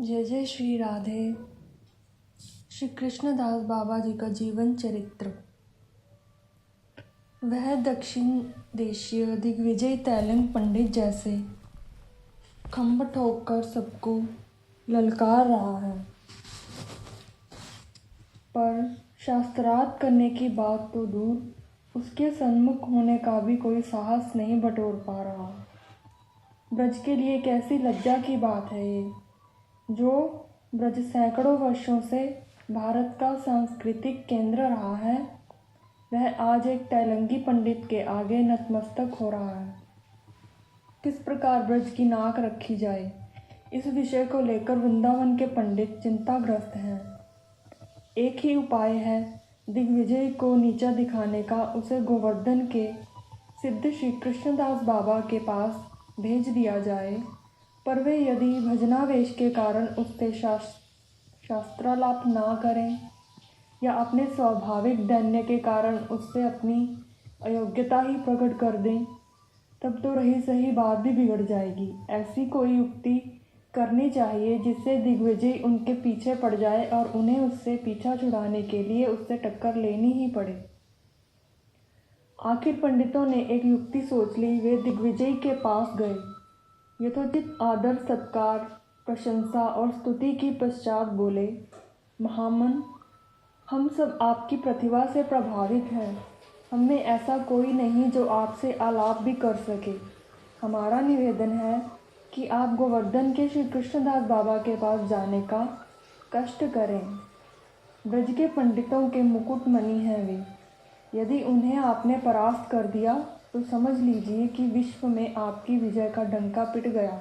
जय जय श्री राधे। श्री कृष्णदास बाबा जी का जीवन चरित्र। वह दक्षिण देशीय दिग्विजय तैलंग पंडित जैसे खम्भ ठोककर सबको ललकार रहा है, पर शास्त्रार्थ करने की बात तो दूर, उसके सन्मुख होने का भी कोई साहस नहीं बटोर पा रहा। ब्रज के लिए कैसी लज्जा की बात है ये, जो ब्रज सैकड़ों वर्षों से भारत का सांस्कृतिक केंद्र रहा है, वह आज एक तैलंगी पंडित के आगे नतमस्तक हो रहा है। किस प्रकार ब्रज की नाक रखी जाए, इस विषय को लेकर वृंदावन के पंडित चिंताग्रस्त हैं। एक ही उपाय है, दिग्विजय को नीचा दिखाने का। उसे गोवर्धन के सिद्ध श्री कृष्णदास बाबा के पास भेज दिया जाए, पर वे यदि भजनावेश के कारण उससे शास्त्रालाप ना करें या अपने स्वाभाविक दैन्य के कारण उससे अपनी अयोग्यता ही प्रकट कर दें, तब तो रही सही बात भी बिगड़ जाएगी। ऐसी कोई युक्ति करनी चाहिए जिससे दिग्विजय उनके पीछे पड़ जाए और उन्हें उससे पीछा छुड़ाने के लिए उससे टक्कर लेनी ही पड़े। आखिर पंडितों ने एक युक्ति सोच ली। वे दिग्विजय के पास गए। यथोचित आदर सत्कार, प्रशंसा और स्तुति की पश्चात बोले, महामन, हम सब आपकी प्रतिभा से प्रभावित हैं। हमें ऐसा कोई नहीं जो आपसे आलाप भी कर सके। हमारा निवेदन है कि आप गोवर्धन के श्री कृष्णदास बाबा के पास जाने का कष्ट करें। ब्रज के पंडितों के मुकुटमणि हैं वे। यदि उन्हें आपने परास्त कर दिया तो समझ लीजिए कि विश्व में आपकी विजय का डंका पिट गया।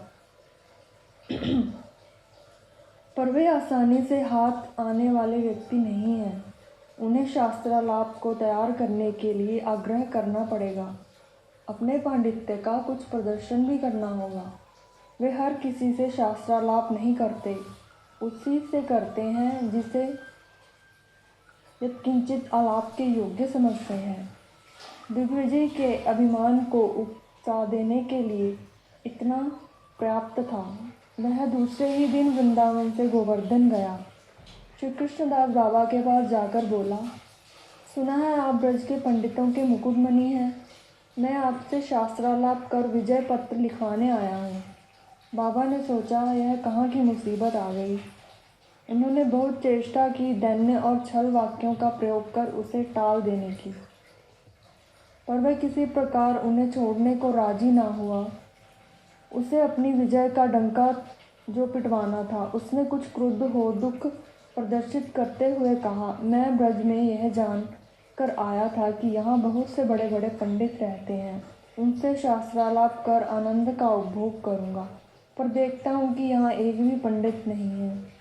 पर वे आसानी से हाथ आने वाले व्यक्ति नहीं हैं। उन्हें शास्त्रालाप को तैयार करने के लिए आग्रह करना पड़ेगा। अपने पांडित्य का कुछ प्रदर्शन भी करना होगा। वे हर किसी से शास्त्रालाप नहीं करते, उसी से करते हैं जिसे यत्किंचित आलाप के योग्य समझते हैं। दिग्विजय के अभिमान को उकसा देने के लिए इतना पर्याप्त था। वह दूसरे ही दिन वृंदावन से गोवर्धन गया। श्री कृष्णदास बाबा के पास जाकर बोला, सुना है आप ब्रज के पंडितों के मुकुटमणि हैं। मैं आपसे शास्त्रालाप कर विजय पत्र लिखवाने आया हूँ। बाबा ने सोचा, यह कहाँ की मुसीबत आ गई। उन्होंने बहुत चेष्टा की दैन्य और छल वाक्यों का प्रयोग कर उसे टाल देने की, पर वह किसी प्रकार उन्हें छोड़ने को राजी ना हुआ। उसे अपनी विजय का डंका जो पिटवाना था, उसने कुछ क्रुद्ध हो दुख प्रदर्शित करते हुए कहा, मैं ब्रज में यह जान कर आया था कि यहाँ बहुत से बड़े बड़े पंडित रहते हैं। उनसे शास्त्रालाप कर आनंद का उपभोग करूँगा, पर देखता हूँ कि यहाँ एक भी पंडित नहीं है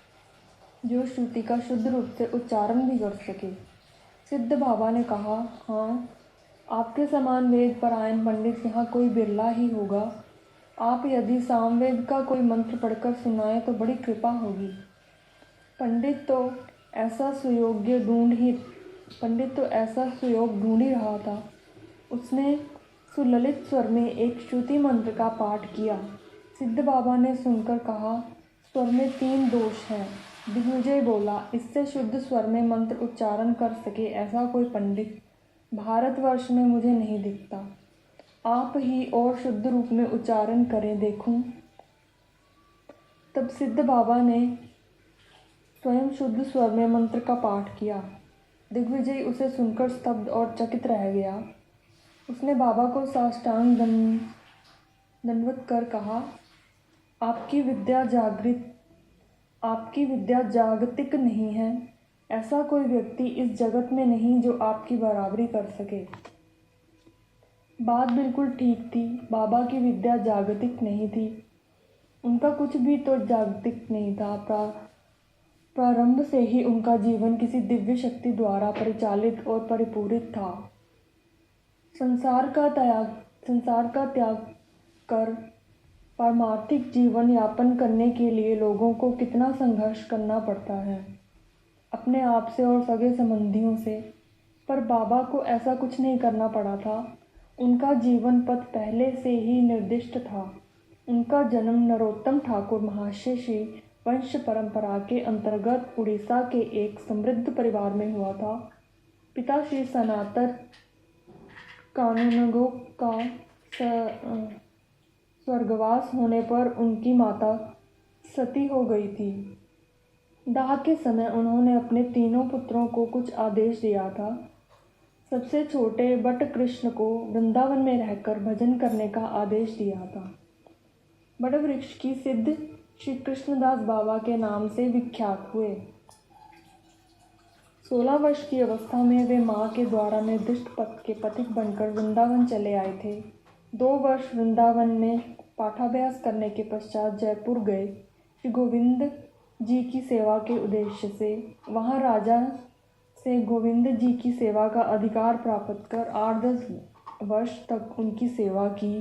जो श्रुति का शुद्ध रूप से उच्चारण भी कर सके। सिद्ध बाबा ने कहा, हाँ, आपके समान वेद परायण पंडित यहाँ कोई बिरला ही होगा। आप यदि सामवेद का कोई मंत्र पढ़कर सुनाए तो बड़ी कृपा होगी। पंडित तो ऐसा सुयोग ढूंढ ही रहा था। उसने सुललित स्वर में एक श्रुति मंत्र का पाठ किया। सिद्ध बाबा ने सुनकर कहा, स्वर में 3 दोष हैं। दिग्विजय बोला, इससे शुद्ध स्वर में मंत्र उच्चारण कर सके ऐसा कोई पंडित भारतवर्ष में मुझे नहीं दिखता। आप ही और शुद्ध रूप में उच्चारण करें देखूं। तब सिद्ध बाबा ने स्वयं शुद्ध स्वर में मंत्र का पाठ किया। दिग्विजय उसे सुनकर स्तब्ध और चकित रह गया। उसने बाबा को साष्टांग दंडवत कर कहा, आपकी विद्या जागतिक नहीं है। ऐसा कोई व्यक्ति इस जगत में नहीं जो आपकी बराबरी कर सके। बात बिल्कुल ठीक थी। बाबा की विद्या जागतिक नहीं थी। उनका कुछ भी तो जागतिक नहीं था। प्रारंभ से ही उनका जीवन किसी दिव्य शक्ति द्वारा परिचालित और परिपूरित था। संसार का त्याग कर पारमार्थिक जीवन यापन करने के लिए लोगों को कितना संघर्ष करना पड़ता है, अपने आप से और सगे संबंधियों से। पर बाबा को ऐसा कुछ नहीं करना पड़ा था। उनका जीवन पथ पहले से ही निर्दिष्ट था। उनका जन्म नरोत्तम ठाकुर महाशय श्री वंश परंपरा के अंतर्गत उड़ीसा के एक समृद्ध परिवार में हुआ था। पिता श्री सनातन कानूनगो का स्वर्गवास होने पर उनकी माता सती हो गई थी। दाह के समय उन्होंने अपने तीनों पुत्रों को कुछ आदेश दिया था। सबसे छोटे बट कृष्ण को वृंदावन में रहकर भजन करने का आदेश दिया था। बड़ वृक्ष की सिद्ध श्री कृष्णदास बाबा के नाम से विख्यात हुए। 16 वर्ष की अवस्था में वे माँ के द्वारा निर्दिष्ट पथ के पथिक बनकर वृंदावन चले आए थे। 2 वर्ष वृंदावन में पाठाभ्यास करने के पश्चात जयपुर गए। श्री गोविंद जी की सेवा के उद्देश्य से वहाँ राजा से गोविंद जी की सेवा का अधिकार प्राप्त कर 8-10 वर्ष तक उनकी सेवा की।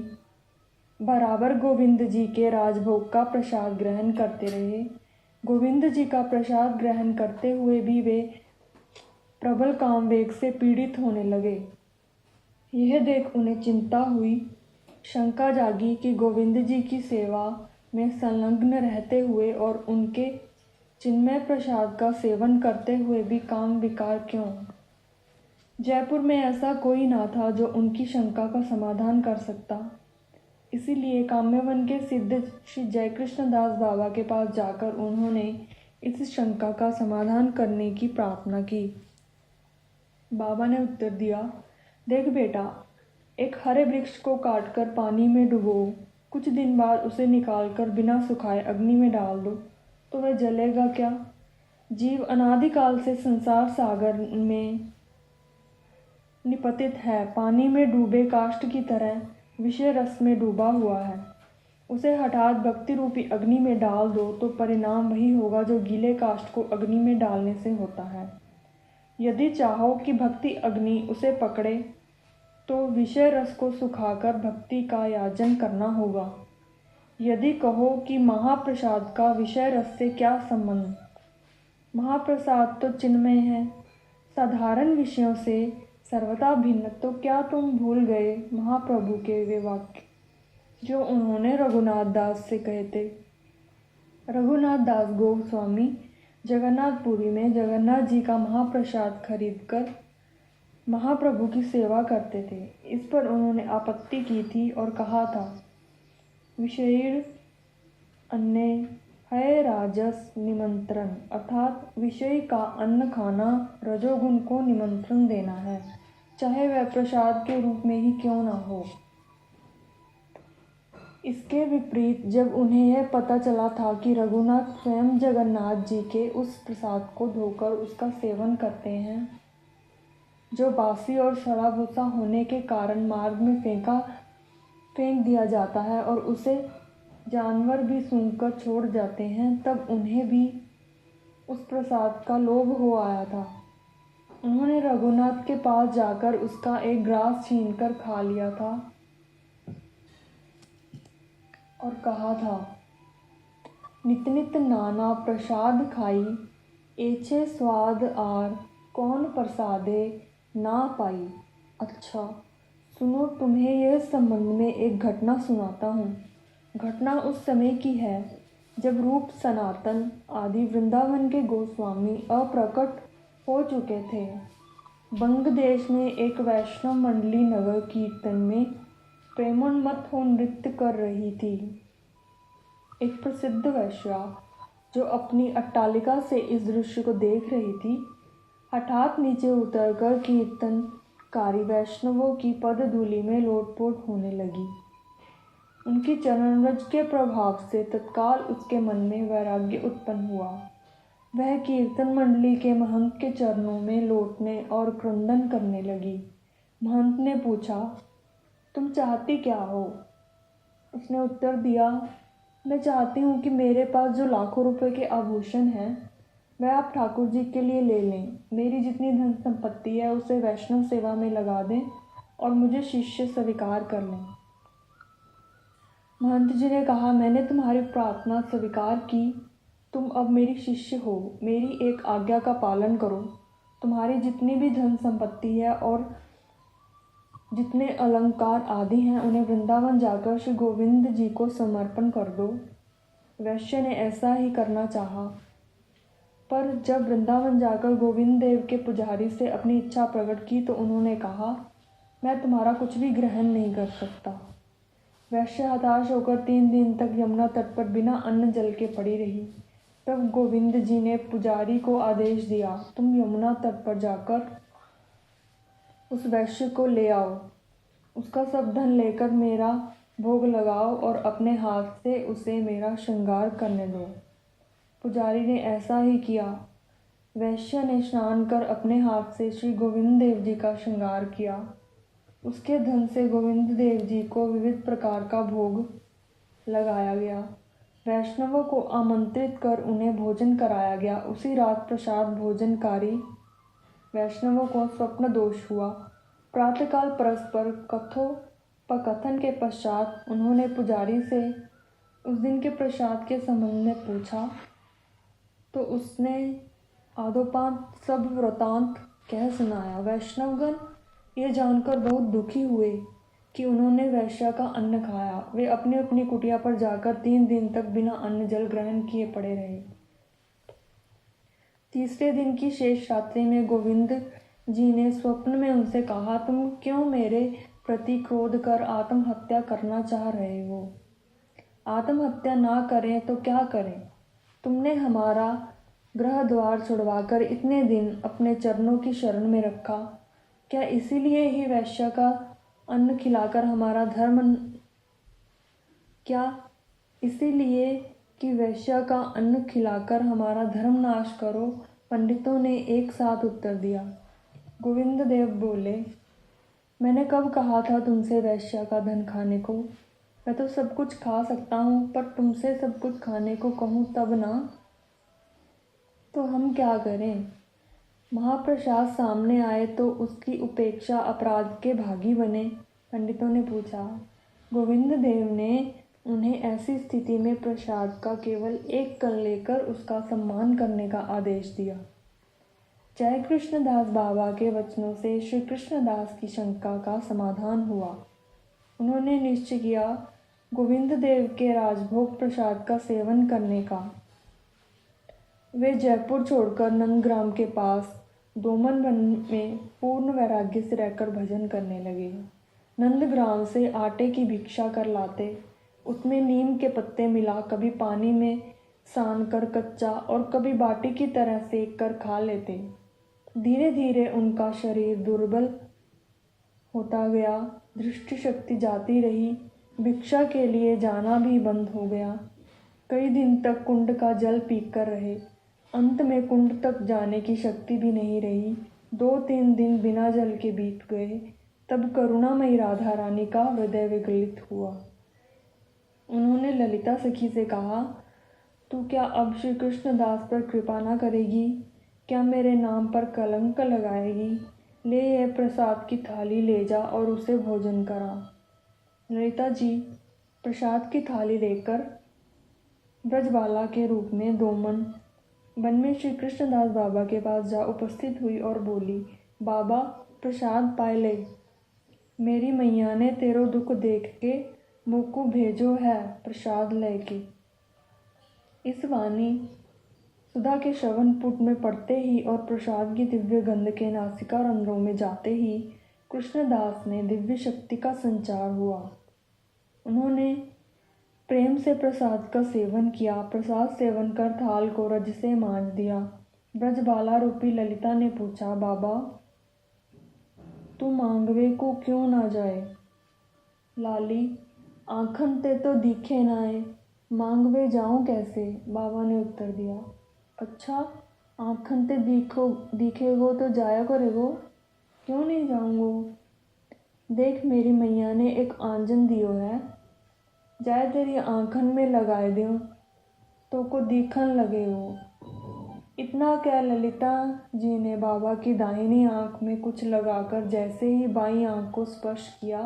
बराबर गोविंद जी के राजभोग का प्रसाद ग्रहण करते रहे। गोविंद जी का प्रसाद ग्रहण करते हुए भी वे प्रबल कामवेग से पीड़ित होने लगे। यह देख उन्हें चिंता हुई। शंका जागी कि गोविंद जी की सेवा में संलग्न रहते हुए और उनके चिन्मय प्रसाद का सेवन करते हुए भी काम विकार क्यों। जयपुर में ऐसा कोई ना था जो उनकी शंका का समाधान कर सकता। इसीलिए काम्यवन के सिद्ध श्री जयकृष्ण दास बाबा के पास जाकर उन्होंने इस शंका का समाधान करने की प्रार्थना की। बाबा ने उत्तर दिया, देख बेटा, एक हरे वृक्ष को काटकर पानी में डुबो, कुछ दिन बाद उसे निकालकर बिना सुखाए अग्नि में डाल दो तो वह जलेगा क्या। जीव अनादिकाल से संसार सागर में निपतित है, पानी में डूबे काष्ठ की तरह विषय रस में डूबा हुआ है। उसे हठात भक्ति रूपी अग्नि में डाल दो तो परिणाम वही होगा जो गीले काष्ठ को अग्नि में डालने से होता है। यदि चाहो कि भक्ति अग्नि उसे पकड़े तो विषय रस को सुखाकर भक्ति का याजन करना होगा। यदि कहो कि महाप्रसाद का विषय रस से क्या संबंध, महाप्रसाद तो चिन्मय है, साधारण विषयों से सर्वथा भिन्न। तो क्या तुम भूल गए महाप्रभु के वे वाक्य जो उन्होंने रघुनाथ दास से कहे थे। रघुनाथ दास गोस्वामी जगन्नाथपुरी में जगन्नाथ जी का महाप्रसाद खरीदकर महाप्रभु की सेवा करते थे। इस पर उन्होंने आपत्ति की थी और कहा था, विषय अन्य है राजस निमंत्रण, अर्थात विषय का अन्न खाना रजोगुण को निमंत्रण देना है, चाहे वह प्रसाद के रूप में ही क्यों ना हो। इसके विपरीत जब उन्हें यह पता चला था कि रघुनाथ स्वयं जगन्नाथ जी के उस प्रसाद को धोकर उसका सेवन करते हैं जो बासी और सड़ा भूसा होने के कारण मार्ग में फेंक दिया जाता है और उसे जानवर भी सूंघकर छोड़ जाते हैं, तब उन्हें भी उस प्रसाद का लोभ हो आया था। उन्होंने रघुनाथ के पास जाकर उसका एक ग्रास छीनकर खा लिया था और कहा था, नित नित नाना प्रसाद खाई, एछे स्वाद आर कौन प्रसादे ना पाई। अच्छा सुनो, तुम्हें यह संबंध में एक घटना सुनाता हूँ। घटना उस समय की है जब रूप सनातन आदि वृंदावन के गोस्वामी अप्रकट हो चुके थे। बंग देश में एक वैष्णव मंडली नगर कीर्तन में प्रेमोन्मत्त हो नृत्य कर रही थी। एक प्रसिद्ध वैश्या जो अपनी अट्टालिका से इस दृश्य को देख रही थी, हठात नीचे उतरकर कीर्तनकारी वैष्णवों की पदधूलि में लोटपोट होने लगी। उनकी चरणरज के प्रभाव से तत्काल उसके मन में वैराग्य उत्पन्न हुआ। वह कीर्तन मंडली के महंत के चरणों में लोटने और क्रंदन करने लगी। महंत ने पूछा, तुम चाहती क्या हो? उसने उत्तर दिया, मैं चाहती हूँ कि मेरे पास जो लाखों रुपए के आभूषण हैं वह आप ठाकुर जी के लिए ले लें। मेरी जितनी धन संपत्ति है उसे वैष्णव सेवा में लगा दें और मुझे शिष्य स्वीकार कर लें। महंत जी ने कहा, मैंने तुम्हारी प्रार्थना स्वीकार की। तुम अब मेरी शिष्य हो। मेरी एक आज्ञा का पालन करो। तुम्हारी जितनी भी धन संपत्ति है और जितने अलंकार आदि हैं उन्हें वृंदावन जाकर श्री गोविंद जी को समर्पण कर दो। वैश्य ने ऐसा ही करना चाहा, पर जब वृंदावन जाकर गोविंद देव के पुजारी से अपनी इच्छा प्रकट की तो उन्होंने कहा, मैं तुम्हारा कुछ भी ग्रहण नहीं कर सकता। वैश्य हताश होकर 3 दिन तक यमुना तट पर बिना अन्न जल के पड़ी रही। तब गोविंद जी ने पुजारी को आदेश दिया, तुम यमुना तट पर जाकर उस वैश्य को ले आओ, उसका सब धन लेकर मेरा भोग लगाओ और अपने हाथ से उसे मेरा श्रृंगार करने दो। पुजारी ने ऐसा ही किया। वैश्य ने स्नान कर अपने हाथ से श्री गोविंद देव जी का श्रृंगार किया। उसके धन से गोविंद देव जी को विविध प्रकार का भोग लगाया गया। वैष्णवों को आमंत्रित कर उन्हें भोजन कराया गया। उसी रात प्रसाद भोजनकारी वैष्णवों को स्वप्न दोष हुआ। प्रातःकाल परस्पर कथोपकथन के पश्चात उन्होंने पुजारी से उस दिन के प्रसाद के संबंध में पूछा, तो उसने आदोपांत सब वृतांत कह सुनाया। वैष्णवगण ये जानकर बहुत दुखी हुए कि उन्होंने वैश्य का अन्न खाया। वे अपनी अपनी कुटिया पर जाकर 3 दिन तक बिना अन्न जल ग्रहण किए पड़े रहे। तीसरे दिन की शेष रात्रि में गोविंद जी ने स्वप्न में उनसे कहा, तुम क्यों मेरे प्रति क्रोध कर आत्महत्या करना चाह रहे हो? आत्महत्या ना करें तो क्या करें? तुमने हमारा गृह द्वार छुड़वाकर इतने दिन अपने चरणों की शरण में रखा। क्या इसीलिए ही वैश्य का अन्न खिलाकर हमारा धर्म क्या इसीलिए कि वैश्य का अन्न खिलाकर हमारा धर्म नाश करो? पंडितों ने एक साथ उत्तर दिया। गोविंद देव बोले, मैंने कब कहा था तुमसे वैश्य का धन खाने को? मैं तो सब कुछ खा सकता हूँ, पर तुमसे सब कुछ खाने को कहूँ तब ना, तो हम क्या करें? महाप्रसाद सामने आए तो उसकी उपेक्षा अपराध के भागी बने। पंडितों ने पूछा। गोविंद देव ने उन्हें ऐसी स्थिति में प्रसाद का केवल एक कण लेकर उसका सम्मान करने का आदेश दिया। जय कृष्णदास बाबा के वचनों से श्री कृष्णदास की शंका का समाधान हुआ। उन्होंने निश्चय किया गोविंद देव के राजभोग प्रसाद का सेवन करने का। वे जयपुर छोड़कर नंदग्राम के पास दोमन वन में पूर्ण वैराग्य से रहकर भजन करने लगे। नंदग्राम से आटे की भिक्षा कर लाते, उसमें नीम के पत्ते मिला कभी पानी में सान कर कच्चा और कभी बाटी की तरह सेक कर खा लेते। धीरे धीरे उनका शरीर दुर्बल होता गया, दृष्टि शक्ति जाती रही, भिक्षा के लिए जाना भी बंद हो गया। कई दिन तक कुंड का जल पीकर रहे। अंत में कुंड तक जाने की शक्ति भी नहीं रही। 2-3 दिन बिना जल के बीत गए। तब करुणामयी राधा रानी का हृदय विगलित हुआ। उन्होंने ललिता सखी से कहा, तू क्या अब श्री कृष्णदास पर कृपा न करेगी? क्या मेरे नाम पर कलंक लगाएगी? ले यह प्रसाद की थाली ले जा और उसे भोजन करा। ललिता जी प्रसाद की थाली लेकर ब्रजबाला के रूप में दोमन वन में श्री कृष्णदास बाबा के पास जा उपस्थित हुई और बोली, बाबा प्रसाद पाए ले। मेरी मैया ने तेरो दुख देख के मुझको भेजो है प्रसाद लेके। इस वाणी सुधा के श्रवण पुट में पड़ते ही और प्रसाद की दिव्य गंध के नासिका रंध्रों में जाते ही कृष्णदास ने दिव्य शक्ति का संचार हुआ। उन्होंने प्रेम से प्रसाद का सेवन किया। प्रसाद सेवन कर थाल को रज से मांज दिया। ब्रजबाला रूपी ललिता ने पूछा, बाबा तू मांगवे को क्यों ना जाए? लाली आँखन ते तो दिखे नाए, मांगवे जाऊं कैसे? बाबा ने उत्तर दिया, अच्छा आँखन ते दिखेगो तो जाया करेगो, क्यों नहीं जाऊंगो? देख मेरी मैया ने एक आंजन दियो है, जाए तेरी आँखन में लगाए दूँ तो को दिखन लगे हो। इतना क्या ललिता जी ने बाबा की दाहिनी आँख में कुछ लगाकर जैसे ही बाईं आँख को स्पर्श किया,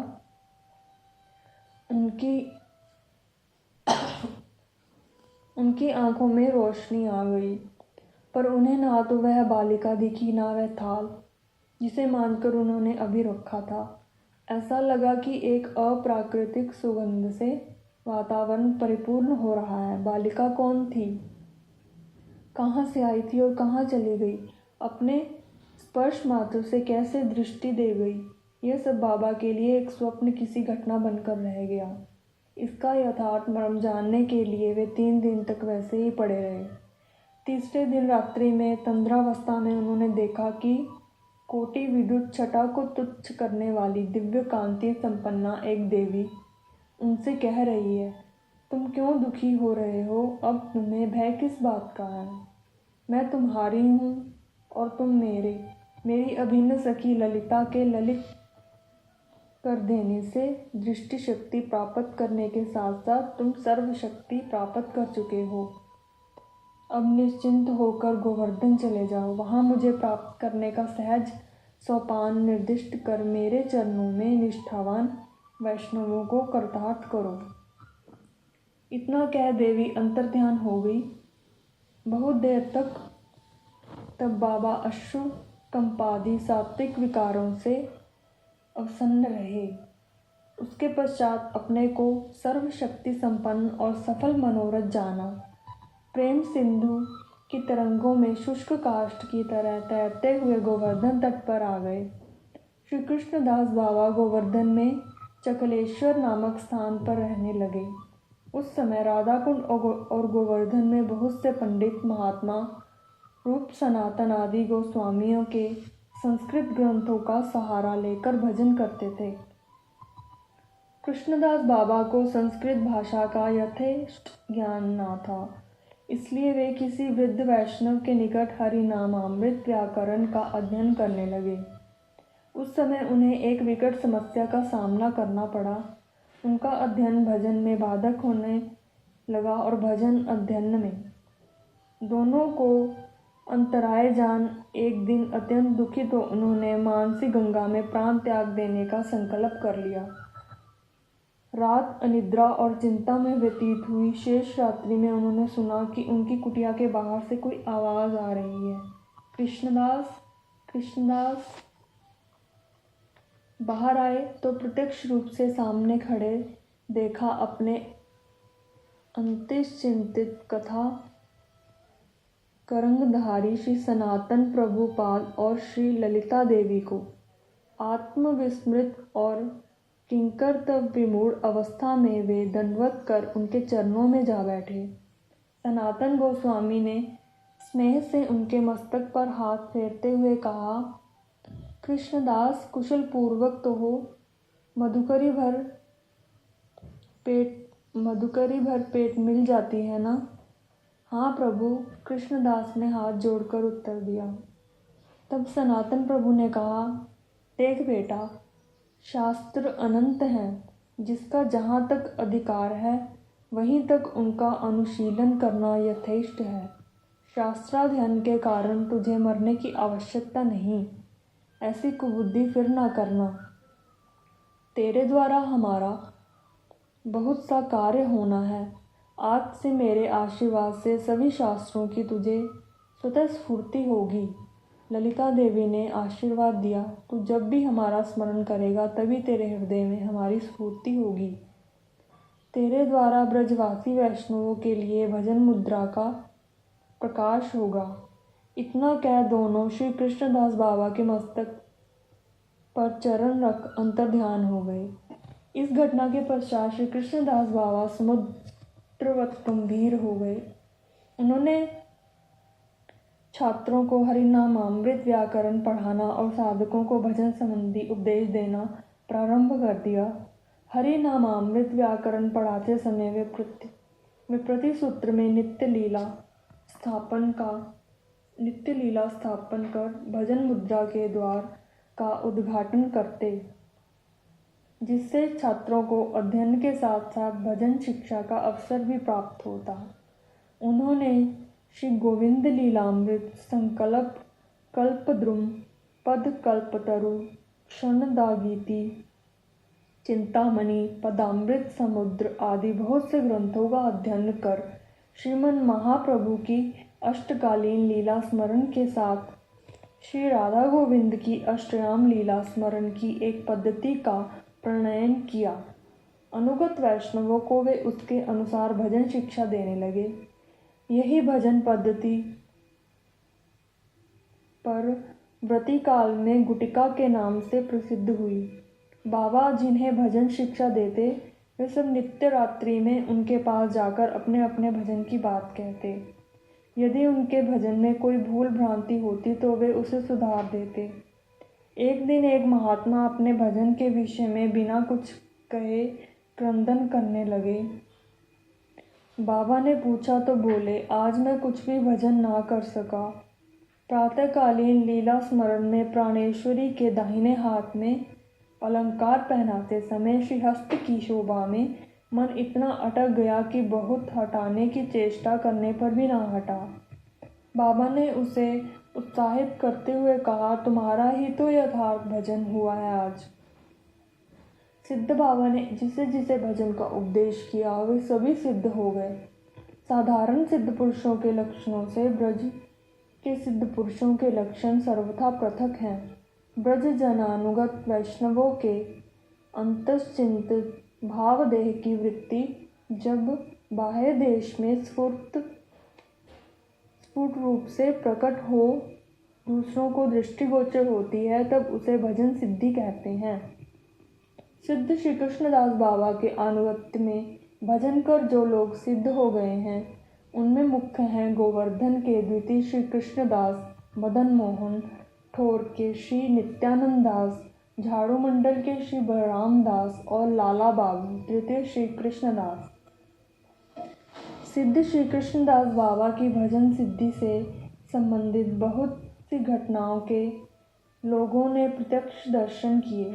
उनकी आँखों में रोशनी आ गई। पर उन्हें ना तो वह बालिका दिखी ना वह थाल जिसे मानकर उन्होंने अभी रखा था। ऐसा लगा कि एक अप्राकृतिक सुगंध से वातावरण परिपूर्ण हो रहा है। बालिका कौन थी, कहाँ से आई थी और कहाँ चली गई, अपने स्पर्श मात्र से कैसे दृष्टि दे गई, यह सब बाबा के लिए एक स्वप्न, किसी घटना बनकर रह गया। इसका यथार्थ मर्म जानने के लिए वे 3 दिन तक वैसे ही पड़े रहे। तीसरे दिन रात्रि में तंद्रावस्था में उन्होंने देखा कि कोटि विद्युत छटा को तुच्छ करने वाली दिव्य कांति संपन्ना एक देवी उनसे कह रही है, तुम क्यों दुखी हो रहे हो, अब तुम्हें भय किस बात का है। मैं तुम्हारी हूँ और तुम मेरी अभिन्न सखी ललिता के ललित कर देने से दृष्टि शक्ति प्राप्त करने के साथ साथ तुम सर्व शक्ति प्राप्त कर चुके हो। अब निश्चिंत होकर गोवर्धन चले जाओ, वहाँ मुझे प्राप्त करने का सहज सोपान निर्दिष्ट कर मेरे चरणों में निष्ठावान वैष्णवों को कृतार्थ करो। इतना कह देवी अंतर्ध्यान हो गई। बहुत देर तक तब बाबा अश्रु कंपादि सात्विक विकारों से अवसन्न रहे। उसके पश्चात अपने को सर्वशक्ति संपन्न और सफल मनोरथ जाना। प्रेम सिंधु की तरंगों में शुष्क काष्ठ की तरह तैरते हुए गोवर्धन तट पर आ गए। श्री कृष्णदास बाबा गोवर्धन में चकलेश्वर नामक स्थान पर रहने लगे। उस समय राधाकुंड और गोवर्धन में बहुत से पंडित महात्मा रूप सनातन आदि गोस्वामियों के संस्कृत ग्रंथों का सहारा लेकर भजन करते थे। कृष्णदास बाबा को संस्कृत भाषा का यथेष्ट ज्ञान न था, इसलिए वे किसी वृद्ध वैष्णव के निकट हरि नामामृत व्याकरण का अध्ययन करने लगे। उस समय उन्हें एक विकट समस्या का सामना करना पड़ा। उनका अध्ययन भजन में बाधक होने लगा और भजन अध्ययन में, दोनों को अंतराय जान एक दिन अत्यंत दुखित हो उन्होंने मानसी गंगा में प्राण त्याग देने का संकल्प कर लिया। रात अनिद्रा और चिंता में व्यतीत हुई। शेष रात्रि में उन्होंने सुना कि उनकी कुटिया के बाहर से कोई आवाज़ आ रही है, कृष्णदास कृष्णदास। बाहर आए तो प्रत्यक्ष रूप से सामने खड़े देखा अपने अंत्यचिंतित कथा करंगधारी श्री सनातन प्रभुपाद और श्री ललिता देवी को। आत्मविस्मृत और किंकर्तव्य विमूढ़ अवस्था में वे दंडवत कर उनके चरणों में जा बैठे। सनातन गोस्वामी ने स्नेह से उनके मस्तक पर हाथ फेरते हुए कहा, कृष्णदास कुशल पूर्वक तो हो, मधुकरी भर पेट मिल जाती है ना। हाँ प्रभु, कृष्णदास ने हाथ जोड़कर उत्तर दिया। तब सनातन प्रभु ने कहा, देख बेटा, शास्त्र अनंत हैं, जिसका जहाँ तक अधिकार है वहीं तक उनका अनुशीलन करना यथेष्ट है। शास्त्राध्ययन के कारण तुझे मरने की आवश्यकता नहीं, ऐसी कुबुद्धि फिर ना करना। तेरे द्वारा हमारा बहुत सा कार्य होना है। आज से मेरे आशीर्वाद से सभी शास्त्रों की तुझे स्वतः स्फूर्ति होगी। ललिता देवी ने आशीर्वाद दिया, तू जब भी हमारा स्मरण करेगा तभी तेरे हृदय में हमारी स्फूर्ति होगी। तेरे द्वारा ब्रजवासी वैष्णवों के लिए भजन मुद्रा का प्रकाश होगा। इतना कह दोनों श्री कृष्णदास बाबा के मस्तक पर चरण रख अंतर्ध्यान हो गए। इस घटना के पश्चात श्री कृष्णदास बाबा समुद्रवत गंभीर हो गए। उन्होंने छात्रों को हरिनामामृत व्याकरण पढ़ाना और साधकों को भजन संबंधी उपदेश देना प्रारंभ कर दिया। हरिनामामृत व्याकरण पढ़ाते समय वे प्रति सूत्र में नित्य लीला स्थापन कर भजन मुद्रा के द्वार का उद्घाटन करते, जिससे छात्रों को अध्ययन के साथ साथ भजन शिक्षा का अवसर भी प्राप्त होता। उन्होंने श्री गोविंद लीलामृत, संकल्प कल्पद्रुम, पद कल्पतरु, क्षणदागीति, चिंतामणि, पदामृत समुद्र आदि बहुत से ग्रंथों का अध्ययन कर श्रीमन महाप्रभु की अष्टकालीन लीला स्मरण के साथ श्री राधा गोविंद की अष्टयाम लीला स्मरण की एक पद्धति का प्रणयन किया अनुगत वैष्णवों को वे उसके अनुसार भजन शिक्षा देने लगे। यही भजन पद्धति पर व्रती काल में गुटिका के नाम से प्रसिद्ध हुई। बाबा जिन्हें भजन शिक्षा देते वे सब नित्य रात्रि में उनके पास जाकर अपने अपने भजन की बात कहते। यदि उनके भजन में कोई भूल भ्रांति होती तो वे उसे सुधार देते। एक दिन एक महात्मा अपने भजन के विषय में बिना कुछ कहे क्रंदन करने लगे। बाबा ने पूछा तो बोले, आज मैं कुछ भी भजन ना कर सका। प्रातःकालीन लीला स्मरण में प्राणेश्वरी के दाहिने हाथ में अलंकार पहनाते समय श्रीहस्त की शोभा में मन इतना अटक गया कि बहुत हटाने की चेष्टा करने पर भी ना हटा। बाबा ने उसे उत्साहित करते हुए कहा, तुम्हारा ही तो यथार्थ भजन हुआ है आज। सिद्ध बाबा ने जिसे जिसे भजन का उपदेश किया वे सभी सिद्ध हो गए। साधारण सिद्ध पुरुषों के लक्षणों से ब्रज के सिद्ध पुरुषों के लक्षण सर्वथा पृथक हैं। ब्रज जनानुगत वैष्णवों के अंतश्चिंतित भाव देह की वृत्ति जब बाह्य देश में स्फुट रूप से प्रकट हो दूसरों को दृष्टिगोचर होती है तब उसे भजन सिद्धि कहते हैं। सिद्ध श्री कृष्णदास बाबा के अनुगत्य में भजन कर जो लोग सिद्ध हो गए हैं उनमें मुख्य हैं गोवर्धन के द्वितीय श्री कृष्णदास, मदन मोहन, ठोर के श्री नित्यानंद दास, झाड़ू मंडल के श्री बलराम दास और लाला बाबू तृतीय श्री कृष्णदास। सिद्ध श्री कृष्णदास बाबा की भजन सिद्धि से संबंधित बहुत सी घटनाओं के लोगों ने प्रत्यक्ष दर्शन किए।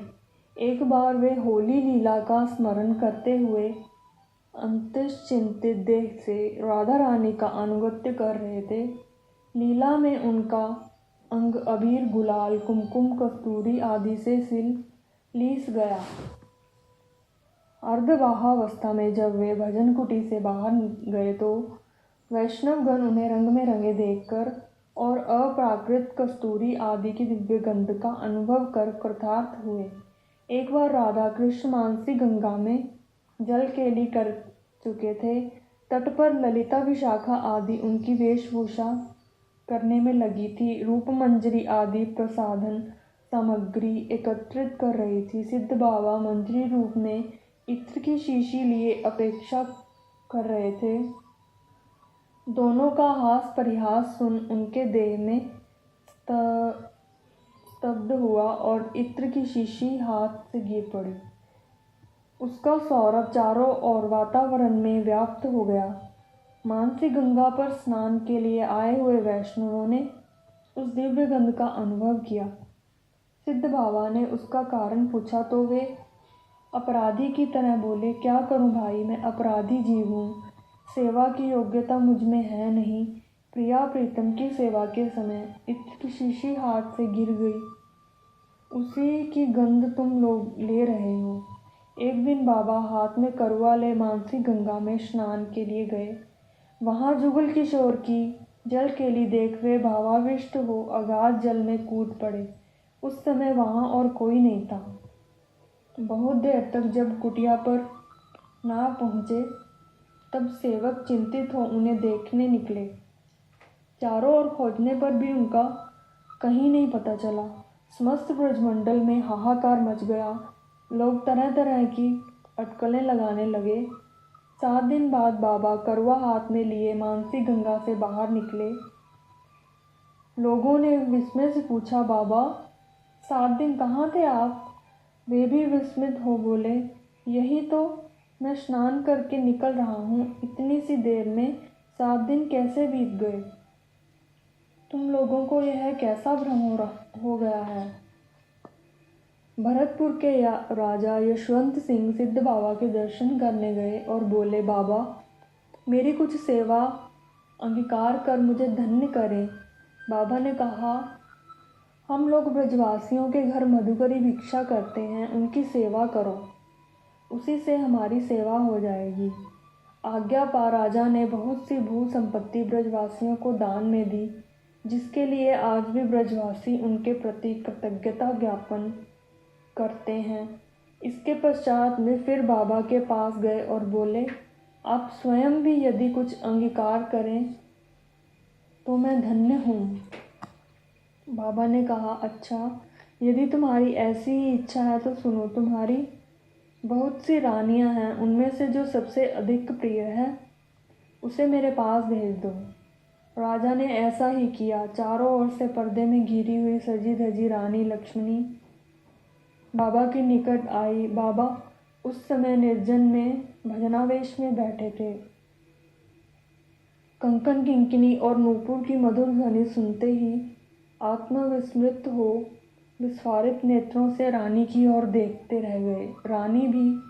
एक बार वे होली लीला का स्मरण करते हुए अंतश्चिंतित देह से राधा रानी का अनुगत्य कर रहे थे। लीला में उनका अंग अबीर, गुलाल, कुमकुम, कस्तूरी आदि से लीस गया। अर्धवाहावस्था में जब वे भजन कुटी से बाहर गए तो वैष्णवगण उन्हें रंग में रंगे देखकर और अप्राकृत कस्तूरी आदि की दिव्य गंध का अनुभव कर कृतार्थ हुए। एक बार राधा कृष्ण मानसी गंगा में जल केली कर चुके थे। तट पर ललिता विशाखा आदि उनकी वेशभूषा करने में लगी थी। रूप मंजरी आदि प्रसाधन सामग्री एकत्रित कर रही थी। सिद्ध बाबा मंजरी रूप में इत्र की शीशी लिए अपेक्षा कर रहे थे। दोनों का हास परिहास सुन उनके देह में स्तब्ध हुआ और इत्र की शीशी हाथ से गिर पड़ी। उसका सौरभ चारों ओर वातावरण में व्याप्त हो गया। मानसी गंगा पर स्नान के लिए आए हुए वैष्णवों ने उस दिव्य गंध का अनुभव किया। सिद्ध बाबा ने उसका कारण पूछा तो वे अपराधी की तरह बोले, क्या करूं भाई, मैं अपराधी जीव हूँ। सेवा की योग्यता मुझ में है नहीं। प्रिया प्रीतम की सेवा के समय इत्र की शीशी हाथ से गिर गई, उसी की गंध तुम लोग ले रहे हो। एक दिन बाबा हाथ में करुआ ले मानसी गंगा में स्नान के लिए गए। वहां जुगल किशोर की जल केली देख वे भावाविष्ट हो अगाध जल में कूद पड़े। उस समय वहां और कोई नहीं था। बहुत देर तक जब कुटिया पर ना पहुँचे तब सेवक चिंतित हो उन्हें देखने निकले। चारों ओर खोजने पर भी उनका कहीं नहीं पता चला। समस्त ब्रजमंडल में हाहाकार मच गया। लोग तरह तरह की अटकलें लगाने लगे। 7 दिन बाद बाबा करुआ हाथ में लिए मानसी गंगा से बाहर निकले। लोगों ने विस्मय से पूछा, बाबा 7 दिन कहाँ थे आप? वे भी विस्मित हो बोले, यही तो मैं स्नान करके निकल रहा हूँ। इतनी सी देर में 7 दिन कैसे बीत गए? तुम लोगों को यह कैसा भ्रम हो गया है? भरतपुर के राजा यशवंत सिंह सिद्ध बाबा के दर्शन करने गए और बोले, बाबा मेरी कुछ सेवा अंगीकार कर मुझे धन्य करें। बाबा ने कहा, हम लोग ब्रजवासियों के घर मधुकरी भिक्षा करते हैं, उनकी सेवा करो, उसी से हमारी सेवा हो जाएगी। आज्ञा पा राजा ने बहुत सी भू संपत्ति ब्रजवासियों को दान में दी, जिसके लिए आज भी ब्रजवासी उनके प्रति कृतज्ञता ज्ञापन करते हैं। इसके पश्चात वे फिर बाबा के पास गए और बोले, आप स्वयं भी यदि कुछ अंगीकार करें तो मैं धन्य हूँ। बाबा ने कहा, अच्छा, यदि तुम्हारी ऐसी ही इच्छा है तो सुनो, तुम्हारी बहुत सी रानियां हैं, उनमें से जो सबसे अधिक प्रिय है उसे मेरे पास भेज दो। राजा ने ऐसा ही किया। चारों ओर से पर्दे में घिरी हुई सजी धजी रानी लक्ष्मणी बाबा के निकट आई। बाबा उस समय निर्जन में भजनावेश में बैठे थे। कंकन किंकिनी और नूपुर की मधुर ध्वनि सुनते ही आत्मविस्मृत हो विस्फारित नेत्रों से रानी की ओर देखते रह गए। रानी भी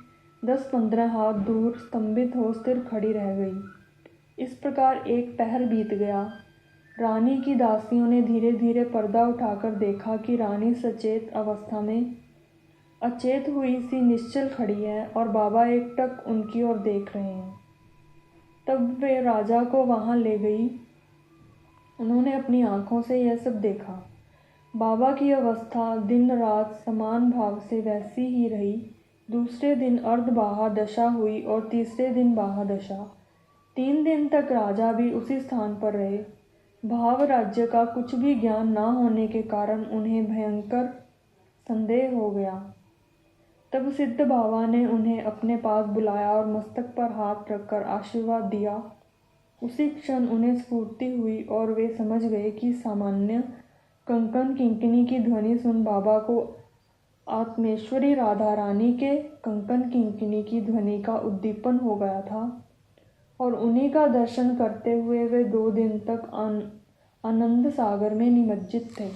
10-15 हाथ दूर स्तंभित हो स्थिर खड़ी रह गई। इस प्रकार एक पहर बीत गया। रानी की दासियों ने धीरे धीरे पर्दा उठाकर देखा कि रानी सचेत अवस्था में अचेत हुई सी निश्चल खड़ी है और बाबा एकटक उनकी ओर देख रहे हैं। तब वे राजा को वहां ले गई। उन्होंने अपनी आंखों से यह सब देखा। बाबा की अवस्था दिन रात समान भाव से वैसी ही रही। दूसरे दिन अर्धबाहा दशा हुई और तीसरे दिन बाहा दशा। 3 दिन तक राजा भी उसी स्थान पर रहे। भाव राज्य का कुछ भी ज्ञान न होने के कारण उन्हें भयंकर संदेह हो गया। तब सिद्ध बाबा ने उन्हें अपने पास बुलाया और मस्तक पर हाथ रखकर आशीर्वाद दिया। उसी क्षण उन्हें स्फूर्ति हुई और वे समझ गए कि सामान्य कंकन किंकिनी की ध्वनि सुन बाबा को आत्मेश्वरी राधा रानी के कंकन किंकिनी की ध्वनि का उद्दीपन हो गया था और उन्हीं का दर्शन करते हुए वे 2 दिन तक आनंद सागर में निमज्जित थे।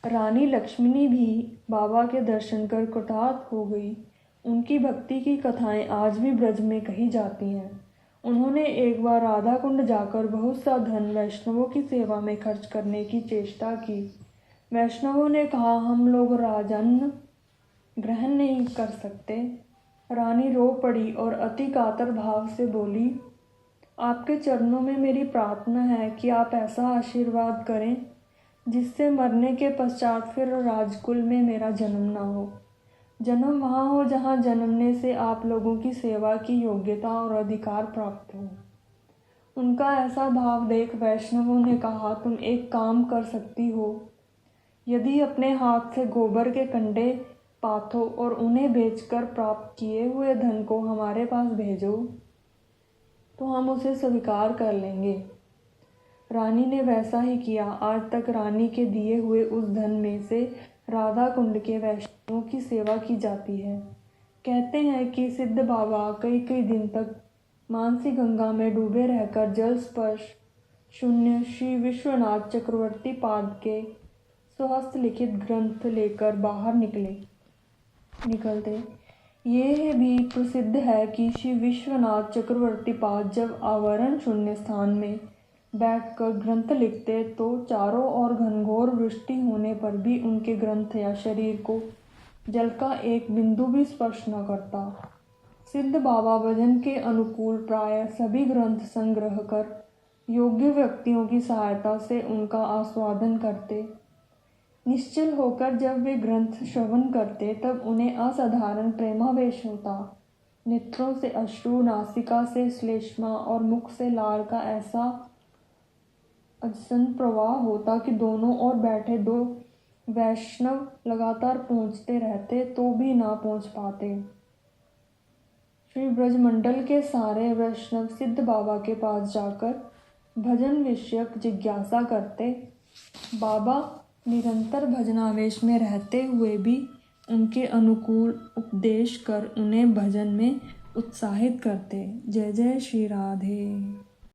रानी लक्ष्मणी भी बाबा के दर्शन कर कृतार्थ हो गई। उनकी भक्ति की कथाएं आज भी ब्रज में कही जाती हैं। उन्होंने एक बार राधा कुंड जाकर बहुत सा धन वैष्णवों की सेवा में खर्च करने की चेष्टा की। वैष्णवों ने कहा, हम लोग राजन्न ग्रहण नहीं कर सकते। रानी रो पड़ी और अति कातर भाव से बोली, आपके चरणों में मेरी प्रार्थना है कि आप ऐसा आशीर्वाद करें जिससे मरने के पश्चात फिर राजकुल में मेरा जन्म ना हो। जन्म वहाँ हो जहाँ जन्मने से आप लोगों की सेवा की योग्यता और अधिकार प्राप्त हो। उनका ऐसा भाव देख वैष्णवों ने कहा, तुम एक काम कर सकती हो, यदि अपने हाथ से गोबर के कंडे पाथो और उन्हें बेचकर प्राप्त किए हुए धन को हमारे पास भेजो तो हम उसे स्वीकार कर लेंगे। रानी ने वैसा ही किया। आज तक रानी के दिए हुए उस धन में से राधा कुंड के वैष्णवों की सेवा की जाती है। कहते हैं कि सिद्ध बाबा कई कई दिन तक मानसी गंगा में डूबे रहकर जल स्पर्श शून्य श्री विश्वनाथ चक्रवर्ती पाद के स्वहस्त लिखित ग्रंथ लेकर बाहर निकलते। यह भी प्रसिद्ध है कि श्री विश्वनाथ चक्रवर्ती पाद जब आवरण शून्य स्थान में बैठकर ग्रंथ लिखते तो चारों ओर घनघोर वृष्टि होने पर भी उनके ग्रंथ या शरीर को जल का एक बिंदु भी स्पर्श न करता। सिद्ध बाबा भजन के अनुकूल प्राय सभी ग्रंथ संग्रह कर योग्य व्यक्तियों की सहायता से उनका आस्वादन करते। निश्चल होकर जब वे ग्रंथ श्रवण करते तब उन्हें असाधारण प्रेमावेश होता। नेत्रों से अश्रु, नासिका से श्लेष्मा और मुख से लाल का ऐसा अजस्र प्रवाह होता कि दोनों ओर बैठे 2 वैष्णव लगातार पहुँचते रहते तो भी ना पहुँच पाते। श्री ब्रजमंडल के सारे वैष्णव सिद्ध बाबा के पास जाकर भजन विषयक जिज्ञासा करते। बाबा निरंतर भजनावेश में रहते हुए भी उनके अनुकूल उपदेश कर उन्हें भजन में उत्साहित करते। जय जय श्री राधे।